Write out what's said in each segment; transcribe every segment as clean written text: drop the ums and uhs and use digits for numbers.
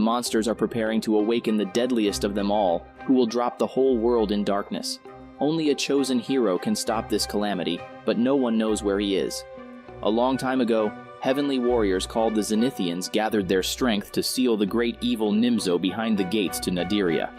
monsters are preparing to awaken the deadliest of them all, who will drop the whole world in darkness. Only a chosen hero can stop this calamity, but no one knows where he is. A long time ago, heavenly warriors called the Zenithians gathered their strength to seal the great evil Nimzo behind the gates to Nadiria.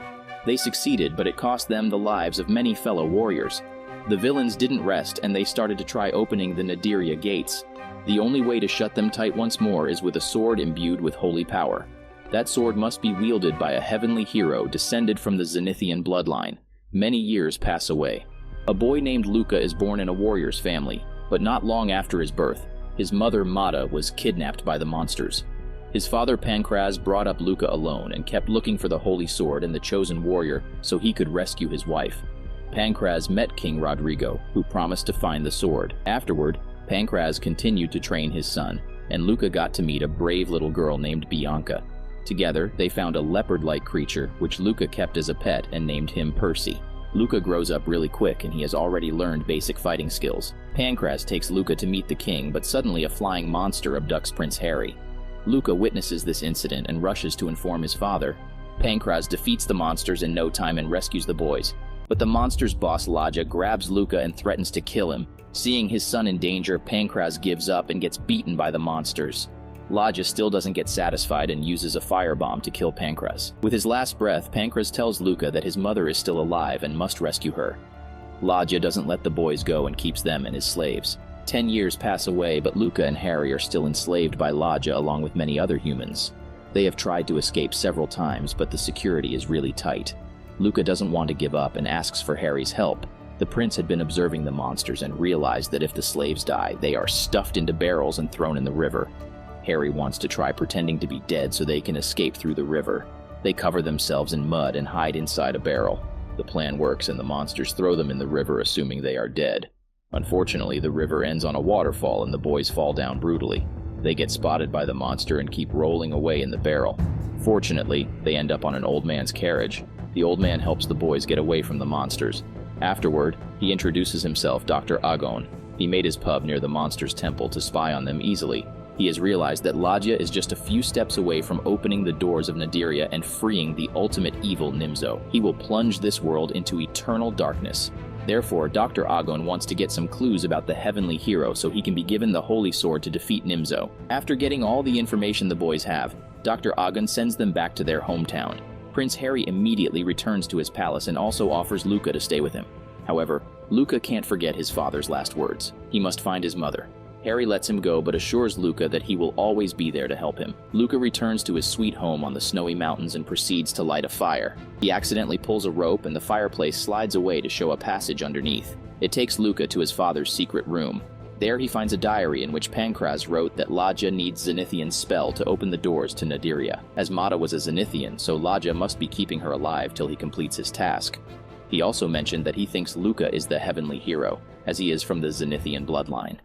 They succeeded, but it cost them the lives of many fellow warriors. The villains didn't rest, and they started to try opening the Nadiria gates. The only way to shut them tight once more is with a sword imbued with holy power. That sword must be wielded by a heavenly hero descended from the Zenithian bloodline. Many years pass away. A boy named Luca is born in a warrior's family, but not long after his birth, his mother Mata was kidnapped by the monsters. His father Pancraz brought up Luca alone and kept looking for the holy sword and the chosen warrior so he could rescue his wife. Pancraz met King Rodrigo, who promised to find the sword. Afterward, Pancraz continued to train his son, and Luca got to meet a brave little girl named Bianca. Together, they found a leopard-like creature, which Luca kept as a pet and named him Percy. Luca grows up really quick and he has already learned basic fighting skills. Pancraz takes Luca to meet the king, but suddenly a flying monster abducts Prince Harry. Luca witnesses this incident and rushes to inform his father. Pancraz defeats the monsters in no time and rescues the boys. But the monster's boss Ladja grabs Luca and threatens to kill him. Seeing his son in danger, Pancraz gives up and gets beaten by the monsters. Ladja still doesn't get satisfied and uses a firebomb to kill Pancraz. With his last breath, Pancraz tells Luca that his mother is still alive and must rescue her. Ladja doesn't let the boys go and keeps them as his slaves. 10 years pass away, but Luca and Harry are still enslaved by Ladja along with many other humans. They have tried to escape several times, but the security is really tight. Luca doesn't want to give up and asks for Harry's help. The prince had been observing the monsters and realized that if the slaves die, they are stuffed into barrels and thrown in the river. Harry wants to try pretending to be dead so they can escape through the river. They cover themselves in mud and hide inside a barrel. The plan works and the monsters throw them in the river assuming they are dead. Unfortunately, the river ends on a waterfall and the boys fall down brutally. They get spotted by the monster and keep rolling away in the barrel. Fortunately, they end up on an old man's carriage. The old man helps the boys get away from the monsters. Afterward, he introduces himself Dr. Agon. He made his pub near the monsters' temple to spy on them easily. He has realized that Ladja is just a few steps away from opening the doors of Nadiria and freeing the ultimate evil Nimzo. He will plunge this world into eternal darkness. Therefore, Dr. Agon wants to get some clues about the heavenly hero so he can be given the holy sword to defeat Nimzo. After getting all the information the boys have, Dr. Agon sends them back to their hometown. Prince Harry immediately returns to his palace and also offers Luca to stay with him. However, Luca can't forget his father's last words. He must find his mother. Harry lets him go but assures Luca that he will always be there to help him. Luca returns to his sweet home on the snowy mountains and proceeds to light a fire. He accidentally pulls a rope and the fireplace slides away to show a passage underneath. It takes Luca to his father's secret room. There he finds a diary in which Pancraz wrote that Ladja needs Zenithian's spell to open the doors to Nadiria. As Mata was a Zenithian, so Ladja must be keeping her alive till he completes his task. He also mentioned that he thinks Luca is the heavenly hero, as he is from the Zenithian bloodline.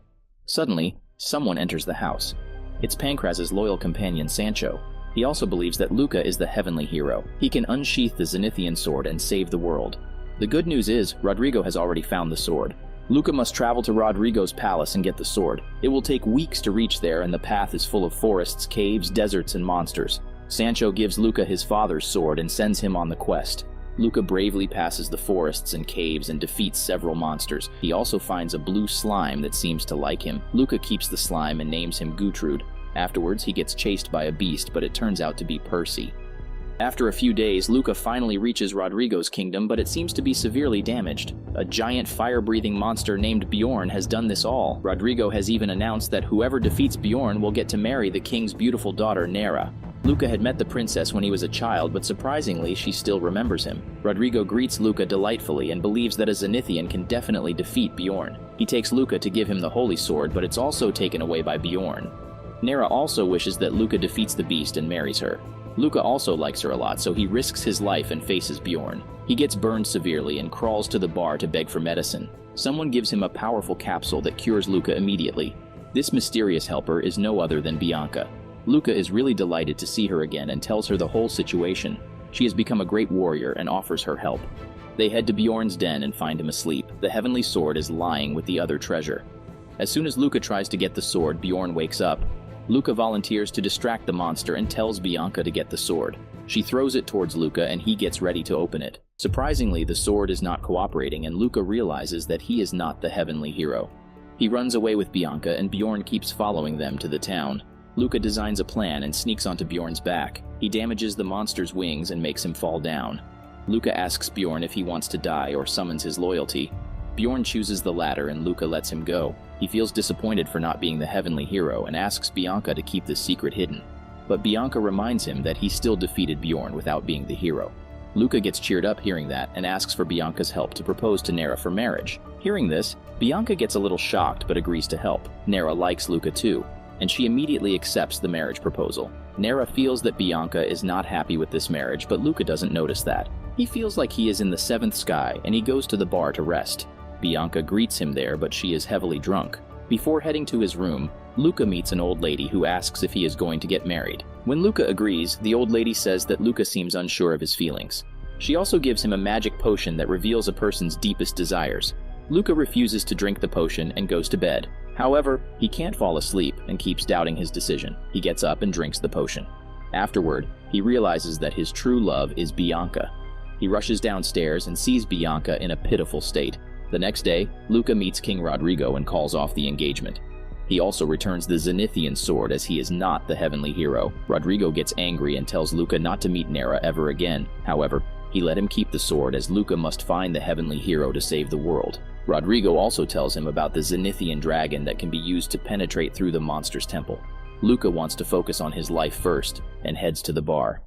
Suddenly, someone enters the house. It's Pancraz's loyal companion Sancho. He also believes that Luca is the heavenly hero. He can unsheath the Zenithian sword and save the world. The good news is, Rodrigo has already found the sword. Luca must travel to Rodrigo's palace and get the sword. It will take weeks to reach there and the path is full of forests, caves, deserts, and monsters. Sancho gives Luca his father's sword and sends him on the quest. Luca bravely passes the forests and caves and defeats several monsters. He also finds a blue slime that seems to like him. Luca keeps the slime and names him Gootrude. Afterwards, he gets chased by a beast, but it turns out to be Percy. After a few days, Luca finally reaches Rodrigo's kingdom, but it seems to be severely damaged. A giant fire-breathing monster named Bjorn has done this all. Rodrigo has even announced that whoever defeats Bjorn will get to marry the king's beautiful daughter, Nera. Luca had met the princess when he was a child, but surprisingly, she still remembers him. Rodrigo greets Luca delightfully and believes that a Zenithian can definitely defeat Bjorn. He takes Luca to give him the holy sword, but it's also taken away by Bjorn. Nera also wishes that Luca defeats the beast and marries her. Luca also likes her a lot, so he risks his life and faces Bjorn. He gets burned severely and crawls to the bar to beg for medicine. Someone gives him a powerful capsule that cures Luca immediately. This mysterious helper is no other than Bianca. Luca is really delighted to see her again and tells her the whole situation. She has become a great warrior and offers her help. They head to Bjorn's den and find him asleep. The heavenly sword is lying with the other treasure. As soon as Luca tries to get the sword, Bjorn wakes up. Luca volunteers to distract the monster and tells Bianca to get the sword. She throws it towards Luca and he gets ready to open it. Surprisingly, the sword is not cooperating and Luca realizes that he is not the heavenly hero. He runs away with Bianca and Bjorn keeps following them to the town. Luca designs a plan and sneaks onto Bjorn's back. He damages the monster's wings and makes him fall down. Luca asks Bjorn if he wants to die or summons his loyalty. Bjorn chooses the latter and Luca lets him go. He feels disappointed for not being the heavenly hero and asks Bianca to keep the secret hidden. But Bianca reminds him that he still defeated Bjorn without being the hero. Luca gets cheered up hearing that and asks for Bianca's help to propose to Nera for marriage. Hearing this, Bianca gets a little shocked but agrees to help. Nera likes Luca too, and she immediately accepts the marriage proposal. Nera feels that Bianca is not happy with this marriage, but Luca doesn't notice that. He feels like he is in the seventh sky and he goes to the bar to rest. Bianca greets him there, but she is heavily drunk. Before heading to his room, Luca meets an old lady who asks if he is going to get married. When Luca agrees, the old lady says that Luca seems unsure of his feelings. She also gives him a magic potion that reveals a person's deepest desires. Luca refuses to drink the potion and goes to bed. However, he can't fall asleep and keeps doubting his decision. He gets up and drinks the potion. Afterward, he realizes that his true love is Bianca. He rushes downstairs and sees Bianca in a pitiful state. The next day, Luca meets King Rodrigo and calls off the engagement. He also returns the Zenithian sword as he is not the heavenly hero. Rodrigo gets angry and tells Luca not to meet Nera ever again. However, he let him keep the sword as Luca must find the heavenly hero to save the world. Rodrigo also tells him about the Zenithian dragon that can be used to penetrate through the monster's temple. Luca wants to focus on his life first and heads to the bar.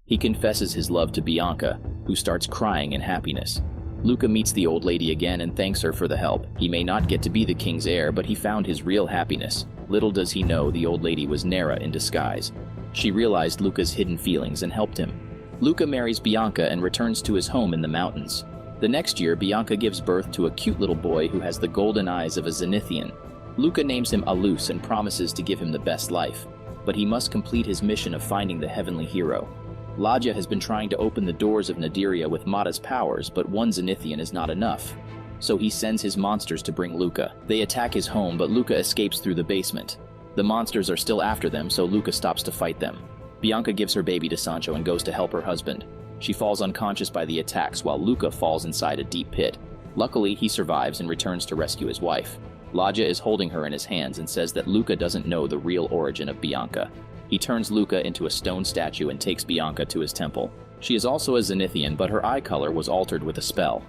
He confesses his love to Bianca, who starts crying in happiness. Luca meets the old lady again and thanks her for the help. He may not get to be the king's heir, but he found his real happiness. Little does he know the old lady was Nera in disguise. She realized Luca's hidden feelings and helped him. Luca marries Bianca and returns to his home in the mountains. The next year, Bianca gives birth to a cute little boy who has the golden eyes of a Zenithian. Luca names him Alus and promises to give him the best life, but he must complete his mission of finding the heavenly hero. Ladja has been trying to open the doors of Nadiria with Mata's powers, but one Zenithian is not enough. So he sends his monsters to bring Luca. They attack his home, but Luca escapes through the basement. The monsters are still after them, so Luca stops to fight them. Bianca gives her baby to Sancho and goes to help her husband. She falls unconscious by the attacks while Luca falls inside a deep pit. Luckily, he survives and returns to rescue his wife. Ladja is holding her in his hands and says that Luca doesn't know the real origin of Bianca. He turns Luca into a stone statue and takes Bianca to his temple. She is also a Zenithian, but her eye color was altered with a spell.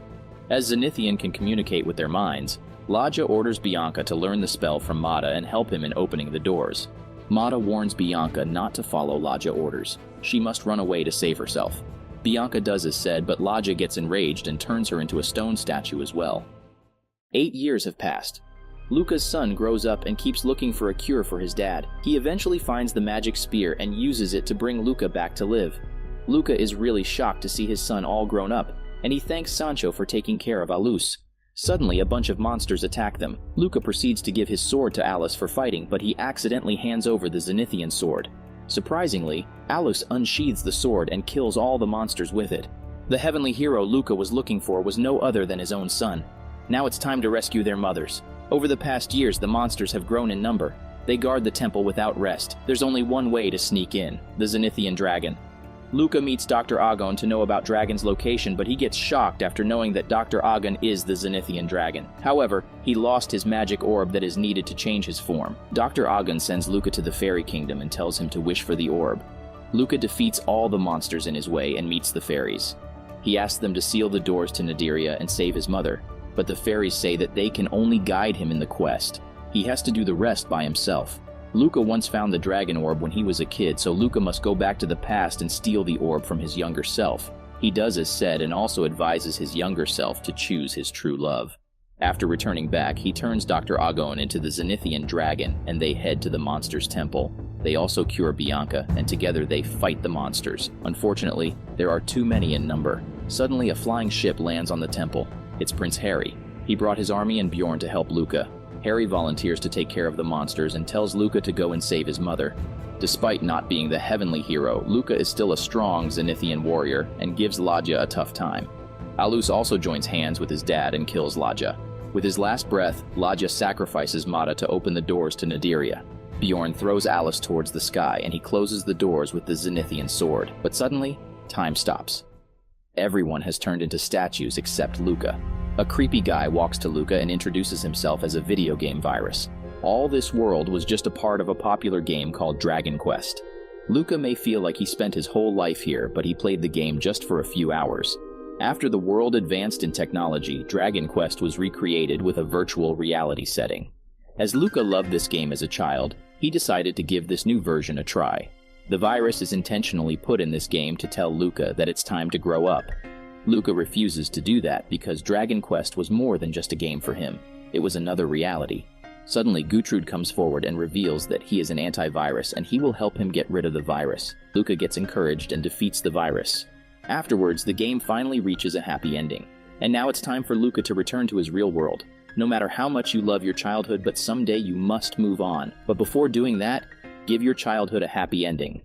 As Zenithian can communicate with their minds, Ladja orders Bianca to learn the spell from Mata and help him in opening the doors. Mata warns Bianca not to follow Ladja orders. She must run away to save herself. Bianca does as said, but Ladja gets enraged and turns her into a stone statue as well. 8 years have passed. Luca's son grows up and keeps looking for a cure for his dad. He eventually finds the magic spear and uses it to bring Luca back to live. Luca is really shocked to see his son all grown up, and he thanks Sancho for taking care of Alus. Suddenly, a bunch of monsters attack them. Luca proceeds to give his sword to Alus for fighting, but he accidentally hands over the Zenithian sword. Surprisingly, Alus unsheathes the sword and kills all the monsters with it. The heavenly hero Luca was looking for was no other than his own son. Now it's time to rescue their mothers. Over the past years, the monsters have grown in number. They guard the temple without rest. There's only one way to sneak in, the Zenithian dragon. Luca meets Dr. Agon to know about Dragon's location, but he gets shocked after knowing that Dr. Agon is the Zenithian dragon. However, he lost his magic orb that is needed to change his form. Dr. Agon sends Luca to the fairy kingdom and tells him to wish for the orb. Luca defeats all the monsters in his way and meets the fairies. He asks them to seal the doors to Nadiria and save his mother, but the fairies say that they can only guide him in the quest. He has to do the rest by himself. Luca once found the dragon orb when he was a kid, so Luca must go back to the past and steal the orb from his younger self. He does as said and also advises his younger self to choose his true love. After returning back, he turns Dr. Agon into the Zenithian dragon, and they head to the monster's temple. They also cure Bianca, and together they fight the monsters. Unfortunately, there are too many in number. Suddenly, a flying ship lands on the temple. It's Prince Harry. He brought his army and Bjorn to help Luca. Harry volunteers to take care of the monsters and tells Luca to go and save his mother. Despite not being the heavenly hero, Luca is still a strong Zenithian warrior and gives Ladja a tough time. Alus also joins hands with his dad and kills Ladja. With his last breath, Ladja sacrifices Mata to open the doors to Nadiria. Bjorn throws Alus towards the sky and he closes the doors with the Zenithian sword, but suddenly, time stops. Everyone has turned into statues except Luca. A creepy guy walks to Luca and introduces himself as a video game virus. All this world was just a part of a popular game called Dragon Quest. Luca may feel like he spent his whole life here, but he played the game just for a few hours. After the world advanced in technology, Dragon Quest was recreated with a virtual reality setting. As Luca loved this game as a child, he decided to give this new version a try. The virus is intentionally put in this game to tell Luca that it's time to grow up. Luca refuses to do that because Dragon Quest was more than just a game for him. It was another reality. Suddenly, Gootrude comes forward and reveals that he is an antivirus and he will help him get rid of the virus. Luca gets encouraged and defeats the virus. Afterwards, the game finally reaches a happy ending. And now it's time for Luca to return to his real world. No matter how much you love your childhood, but someday you must move on. But before doing that, give your childhood a happy ending.